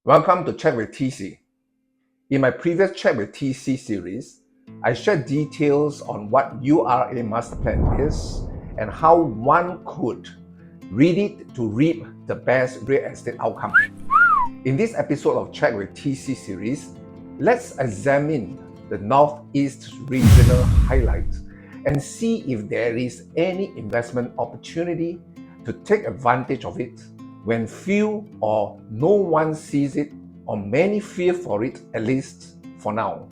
Welcome to Chat with TC. In my previous Chat with TC series, I shared details on what URA Master Plan is and how one could read it to reap the best real estate outcome. In this episode of Chat with TC series, let's examine the Northeast regional highlights and see if there is any investment opportunity to take advantage of it when few or no one sees it or many fear for it, at least for now.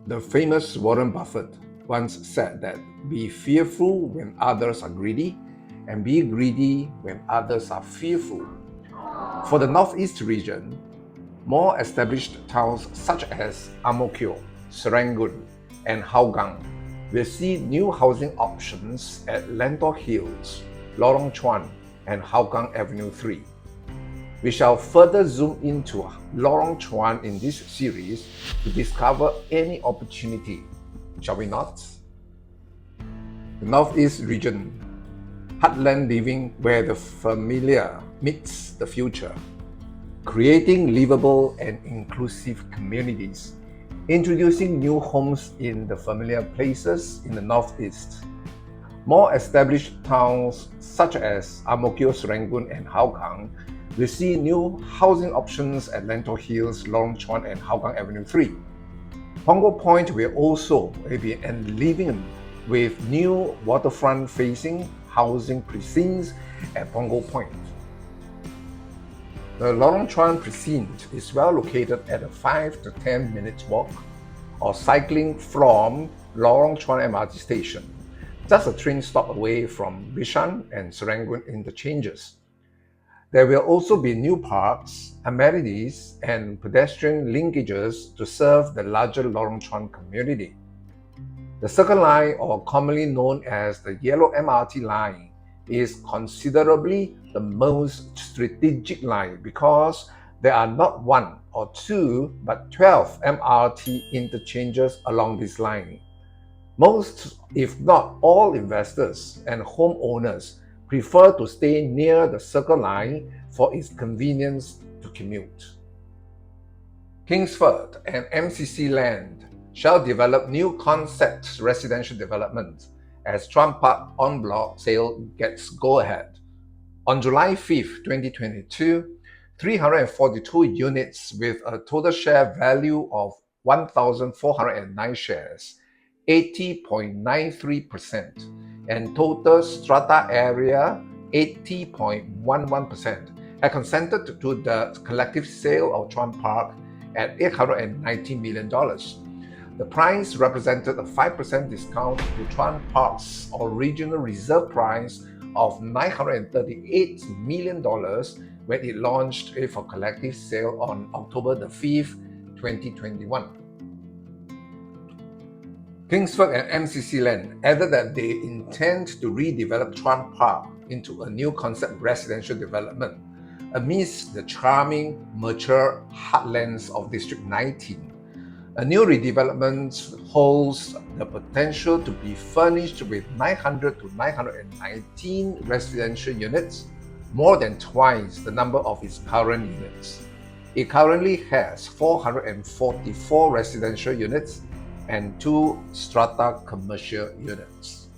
The famous Warren Buffett once said that be fearful when others are greedy and be greedy when others are fearful. For the Northeast region, more established towns such as Ang Mo Kio, Serangoon, and Hougang will see new housing options at Lentor Hills, Lorong Chuan, and Hougang Avenue 3. We shall further zoom into Lorong Chuan in this series to discover any opportunity, shall we not? The Northeast region, heartland living where the familiar meets the future, creating livable and inclusive communities, introducing new homes in the familiar places in the Northeast. More established towns such as Ang Mo Kio, Serangoon, and Hougang will see new housing options at Lentor Hills, Lorong Chuan, and Hougang Avenue 3. Punggol Point will also be enlivened with new waterfront-facing housing precincts at Punggol Point. The Lorong Chuan precinct is well located at a 5 to 10 minutes walk or cycling from Lorong Chuan MRT station, just a train stop away from Bishan and Serangoon interchanges. There will also be new parks, amenities, and pedestrian linkages to serve the larger Lorong Chuan community. The Circle Line, or commonly known as the Yellow MRT line, is considerably the most strategic line because there are not one or two but 12 MRT interchanges along this line. Most, if not all, investors and homeowners prefer to stay near the Circle Line for its convenience to commute. Kingsford and MCC Land shall develop new concept residential developments as Chuan Park en bloc sale gets go-ahead. On July 5, 2022, 342 units with a total share value of 1,409 shares, 80.93%, and total strata area 80.11%, had consented to the collective sale of Chuan Park at $890 million. The price represented a 5% discount to Chuan Park's original reserve price of $938 million when it launched for collective sale on October 5, 2021. Kingsford and MCC Land added that they intend to redevelop Chuan Park into a new concept residential development amidst the charming, mature heartlands of District 19. A new redevelopment holds the potential to be furnished with 900 to 919 residential units, more than twice the number of its current units. It currently has 444 residential units and 2 strata commercial units.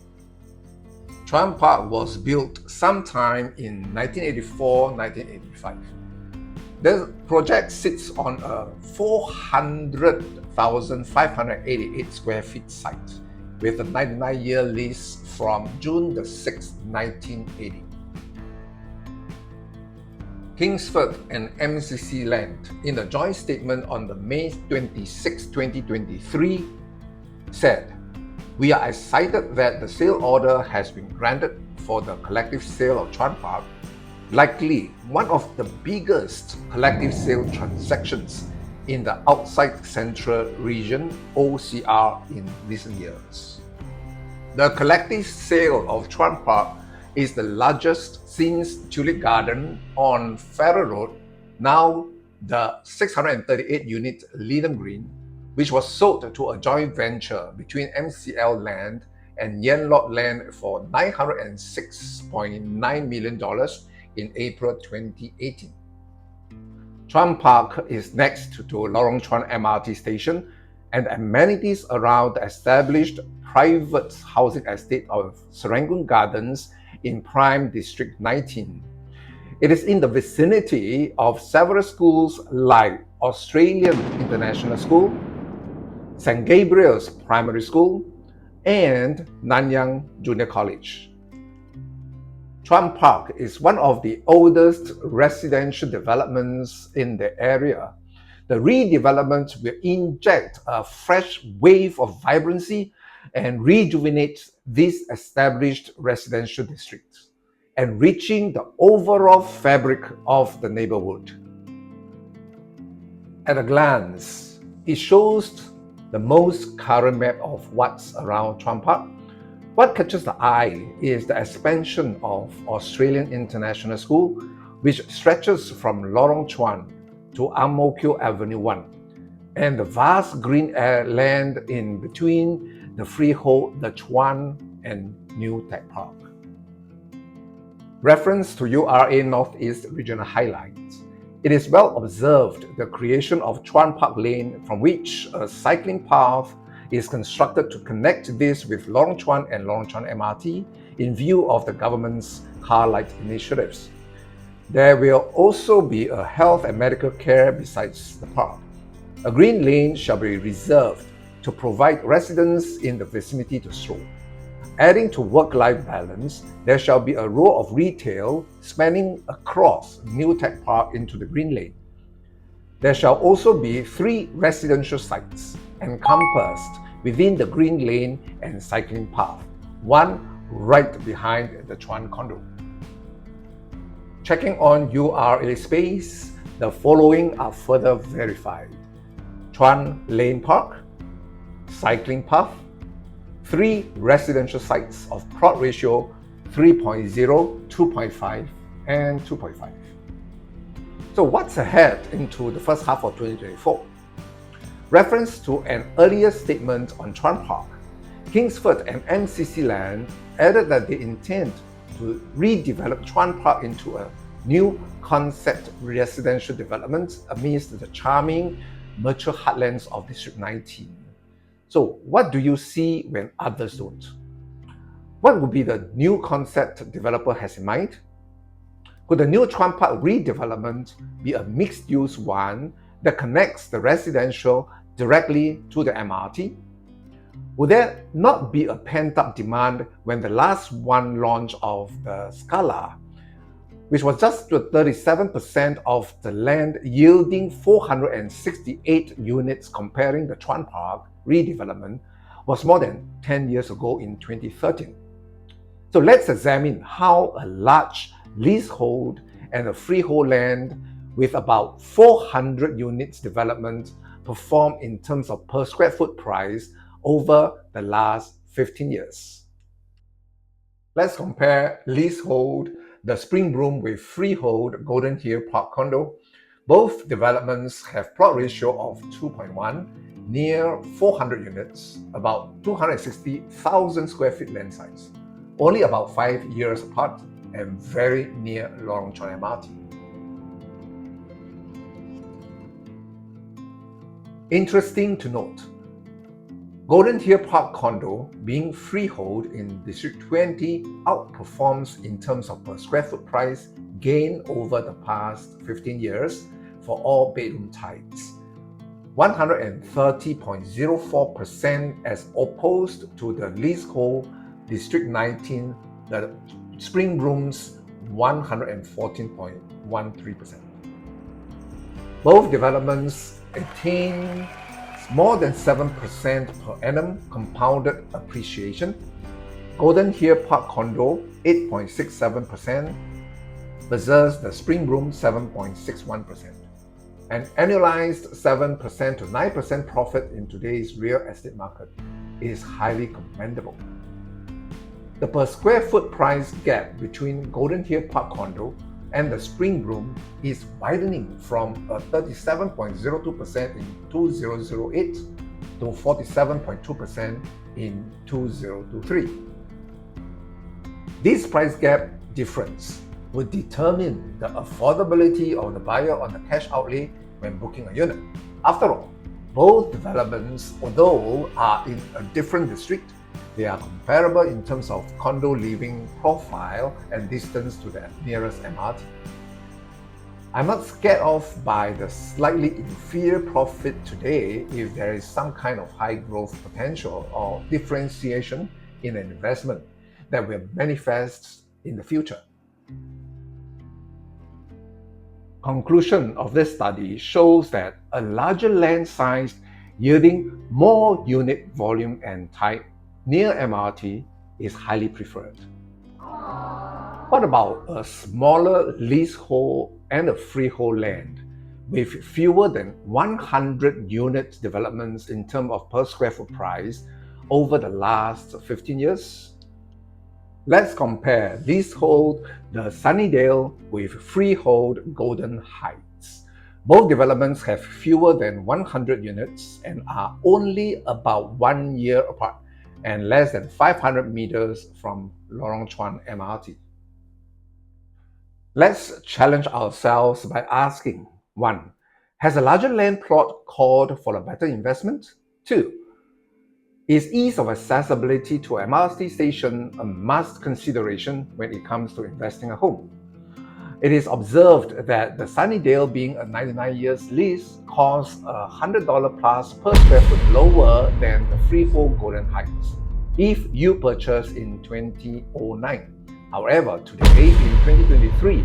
Chuan Park was built sometime in 1984-1985. The project sits on a 400,588 square feet site with a 99-year lease from June 6, 1980. Kingsford and MCC Land, in a joint statement on the May 26, 2023, said, "We are excited that the sale order has been granted for the collective sale of Chuan Park, likely one of the biggest collective sale transactions in the outside central region OCR in recent years." The collective sale of Chuan Park is the largest since Tulip Garden on Farrer Road, now the 638-unit Leedon Green, which was sold to a joint venture between MCL Land and Yanlot Land for $906.9 million in April 2018. Chuan Park is next to Lorong Chuan MRT station, and amenities around the established private housing estate of Serangoon Gardens in Prime District 19. It is in the vicinity of several schools like Australian International School, St. Gabriel's Primary School, and Nanyang Junior College. Chuan Park is one of the oldest residential developments in the area. The redevelopment will inject a fresh wave of vibrancy and rejuvenate these established residential districts, enriching the overall fabric of the neighborhood. At a glance, it shows the most current map of what's around Chuan Park. What catches the eye is the expansion of Australian International School, which stretches from Lorong Chuan to Ang Mo Kio Avenue 1, and the vast green land in between the freehold, the Chuan and New Tech Park. Reference to URA Northeast Regional Highlights. It is well observed the creation of Chuan Park Lane, from which a cycling path is constructed to connect this with Lorong Chuan and Lorong Chuan MRT in view of the government's car light initiatives. There will also be a health and medical care besides the park. A green lane shall be reserved to provide residents in the vicinity to stroll. Adding to work-life balance, there shall be a row of retail spanning across New Tech Park into the green lane. There shall also be 3 residential sites encompassed within the green lane and cycling path, one right behind the Chuan condo. Checking on URA space, the following are further verified: Chuan Lane Park, cycling path, 3 residential sites of plot ratio 3.0, 2.5, and 2.5. So what's ahead into the first half of 2024? Reference to an earlier statement on Chuan Park, Kingsford and MCC Land added that they intend to redevelop Chuan Park into a new concept residential development amidst the charming mature heartlands of District 19. So what do you see when others don't? What would be the new concept developer has in mind? Could the new Chuan Park redevelopment be a mixed-use one that connects the residential directly to the MRT? Would there not be a pent-up demand when the last one launch of the Scala, which was just 37% of the land yielding 468 units comparing the Chuan Park redevelopment, was more than 10 years ago in 2013? So let's examine how a large leasehold and a freehold land with about 400 units development perform in terms of per square foot price over the last 15 years. Let's compare leasehold the Springbroom with freehold Golden Hill Park condo. Both developments have plot ratio of 2.1, near 400 units, about 260,000 square feet land size, only about 5 years apart, and very near Lorong Chuan MRT. Interesting to note, Golden Hill Park condo, being freehold in District 20, outperforms in terms of per square foot price gain over the past 15 years for all bedroom types, 130.04% as opposed to the leasehold District 19, the Springbrooms 114.13%. Both developments attain more than 7% per annum compounded appreciation. Golden Hill Park condo 8.67% versus the Springbroom 7.61%. An annualized 7% to 9% profit in today's real estate market is highly commendable. The per square foot price gap between Golden Hill Park condo and the Springbroom is widening from a 37.02% in 2008 to 47.2% in 2023. This price gap difference would determine the affordability of the buyer on the cash outlay when booking a unit. After all, both developments, although are in a different district, they are comparable in terms of condo living profile and distance to the nearest MRT. I'm not scared off by the slightly inferior profit today if there is some kind of high growth potential or differentiation in an investment that will manifest in the future. Conclusion of this study shows that a larger land size yielding more unit volume and type near MRT is highly preferred. What about a smaller leasehold and a freehold land with fewer than 100 unit developments in terms of per square foot price over the last 15 years? Let's compare leasehold the Sunnydale with freehold Golden Heights. Both developments have fewer than 100 units and are only about 1 year apart and less than 500 meters from Lorong Chuan MRT. Let's challenge ourselves by asking: 1. Has a larger land plot called for a better investment? 2. Is ease of accessibility to MRT station a must consideration when it comes to investing a home? It is observed that the Sunnydale, being a 99 years lease, costs $100 plus per square foot lower than the freehold Golden Heights if you purchase in 2009. However, today in 2023,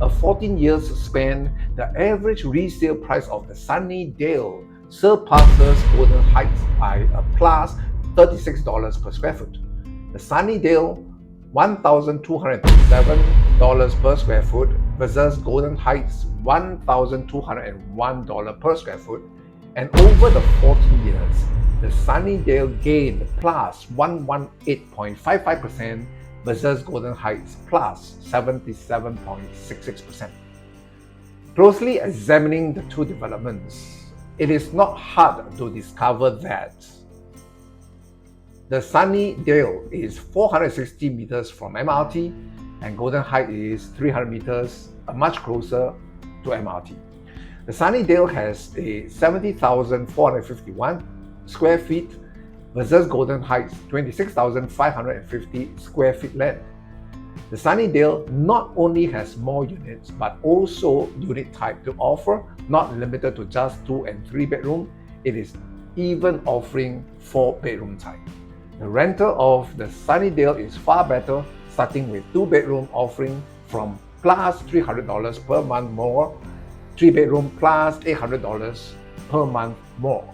a 14 years span, the average resale price of the Sunnydale surpasses Golden Heights by a plus $36 per square foot. The Sunnydale, $1,237 per square foot versus Golden Heights, $1,201 per square foot, and over the 14 years, the Sunnydale gained plus 118.55% versus Golden Heights plus 77.66%. Closely examining the two developments, it is not hard to discover that the Sunnydale is 460 meters from MRT and Golden Heights is 300 meters, much closer to MRT. The Sunnydale has a 70,451 square feet versus Golden Heights 26,550 square feet land. The Sunnydale not only has more units but also unit type to offer, not limited to just 2 and 3 bedroom. It is even offering 4 bedroom type. The rental of the Sunnydale is far better, starting with 2 bedroom offering from plus $300 per month more, 3 bedroom plus $800 per month more.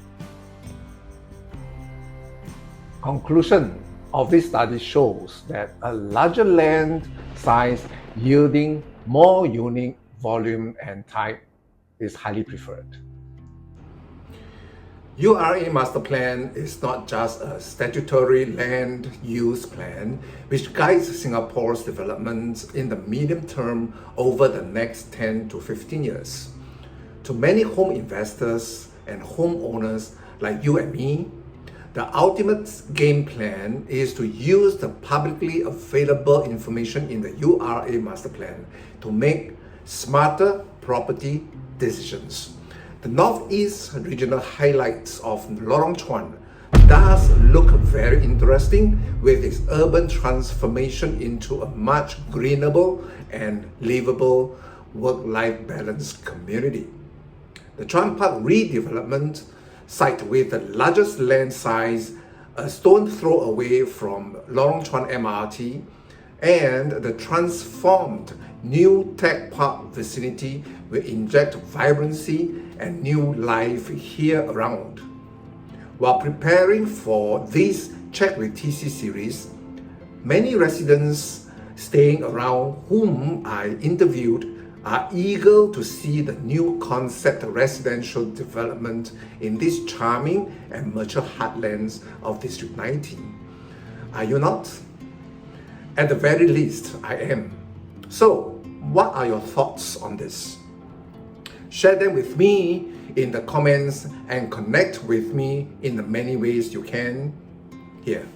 Conclusion of this study shows that a larger land size yielding more unit volume and type is highly preferred. URA Master Plan is not just a statutory land use plan which guides Singapore's development in the medium term over the next 10 to 15 years. To many home investors and homeowners like you and me, the ultimate game plan is to use the publicly available information in the URA Master Plan to make smarter property decisions. The Northeast Regional highlights of Lorong Chuan does look very interesting with its urban transformation into a much greenable and livable work-life balance community. The Chuan Park redevelopment site with the largest land size, a stone throw away from Lorong Chuan MRT, and the transformed new tech park vicinity will inject vibrancy and new life here around. While preparing for this Check with TC series, many residents staying around whom I interviewed are eager to see the new concept residential development in these charming and mature heartlands of District 19. Are you not? At the very least, I am. So, what are your thoughts on this? Share them with me in the comments and connect with me in the many ways you can here.